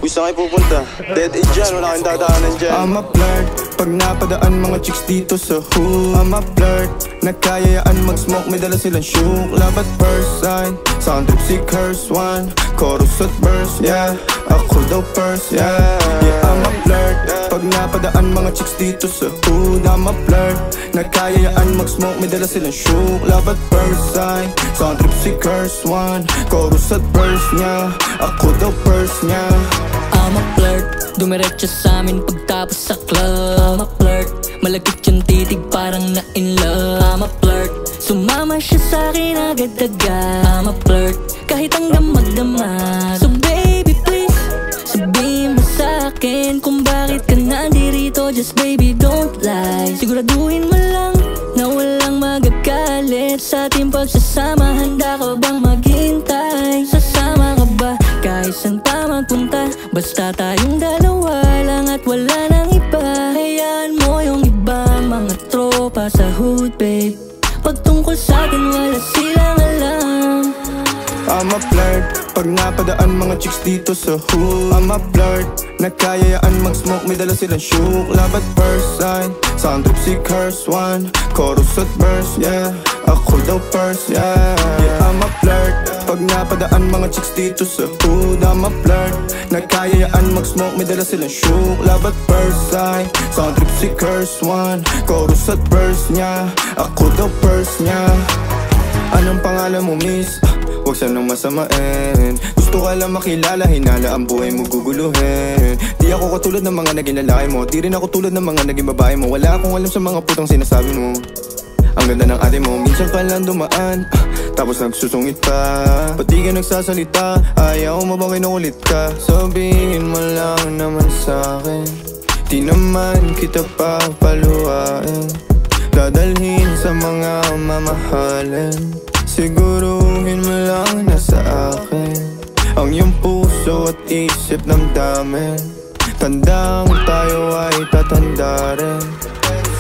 Uy, saan kayo pupunta? Dead end dyan, wala kayong dadaanan dyan. I'm a flirt, pag napadaan mga chicks dito sa hood. I'm a flirt, nagkayayaan mag-smoke, may dala silang shook. Love at first sight, sound trip si curse one. Chorus at verse, yeah, ako daw first, yeah. Yeah, I'm a flirt, pag napadaan mga chicks dito sa hood. I'm a flirt, nagkayayaan mag-smoke, may dala silang shook. Love at first sight, sound trip si curse one. Chorus at verse niya, ako daw first niya. I'm a flirt, dumiretso sa amin pagtapos sa club. I'm a flirt, malagkit yung titig parang na in love. I'm a flirt, sumama siya sa'kin agad-agad. I'm a flirt, kahit hanggang magdamag. So baby please, sabihin mo sa'kin kung bakit ka nandirito. Just baby don't lie, siguraduhin mo lang na walang magagalit sa ating pagsasama. Handa ka bang maghintay? Sasama ka ba kahit saan pa magpunta? Basta tayong dalawa lang at wala nang iba. Hayaan mo yung iba, mga tropa sa hood babe. Pagtungkol sa'kin wala silang alam. I'm a flirt, pag napadaan mga chicks dito sa hood. I'm a flirt, nagkayayaan mag-smoke, may dala silang shook. Love at first sight, sound trip si curse one. Chorus at verse, yeah, ako daw first, yeah. Yeah, I'm a flirt, pag napadaan mga chicks dito sa hood. I'm a flirt, nagkayayaan mag-smoke, may dala silang shook. Love at first sight, sound trip si curse one. Chorus at verse niya, ako daw first niya. Anong pangalan mo miss? Huwag sanang masamain. Gusto ka lang makilala, hinala ang buhay mo guguluhin. Di ako katulad ng mga naging lalaki mo, di rin ako tulad ng mga naging babae mo. Wala akong alam sa mga putang sinasabi mo. Ang ganda ng ate mo, minsan ka lang dumaan, tapos nagsusungit pa. Ba't di ka nagsasalita? Ayaw mo bang kinukulit ka? Sabihin mo lang naman sa'kin, di naman kita papaluhain. Dadalhin sa mga mamahalin. Siguruhin mo lang na sa akin ang iyong puso at isip damdamin. Tandang tayo ay tatanda rin.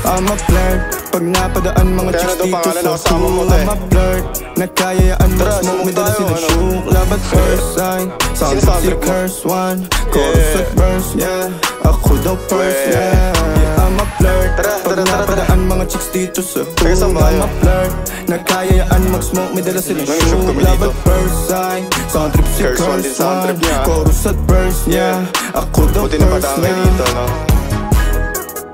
I'm a flirt, pag napadaan mga chicks dito sa hood. I'm a flirt, nagkayayaan mag-smoke, may dala silang shook. Love at first sight, sound trip si curse one. Chorus at verse, yeah, ako daw first, yeah. I'm a flirt, pag napadaan mga chicks dito sa hood. I'm a flirt, nagkayayaan mag-smoke, may dala silang shook. Love at first sight, sound trip si curse one. Chorus at verse, yeah, ako daw first, yeah.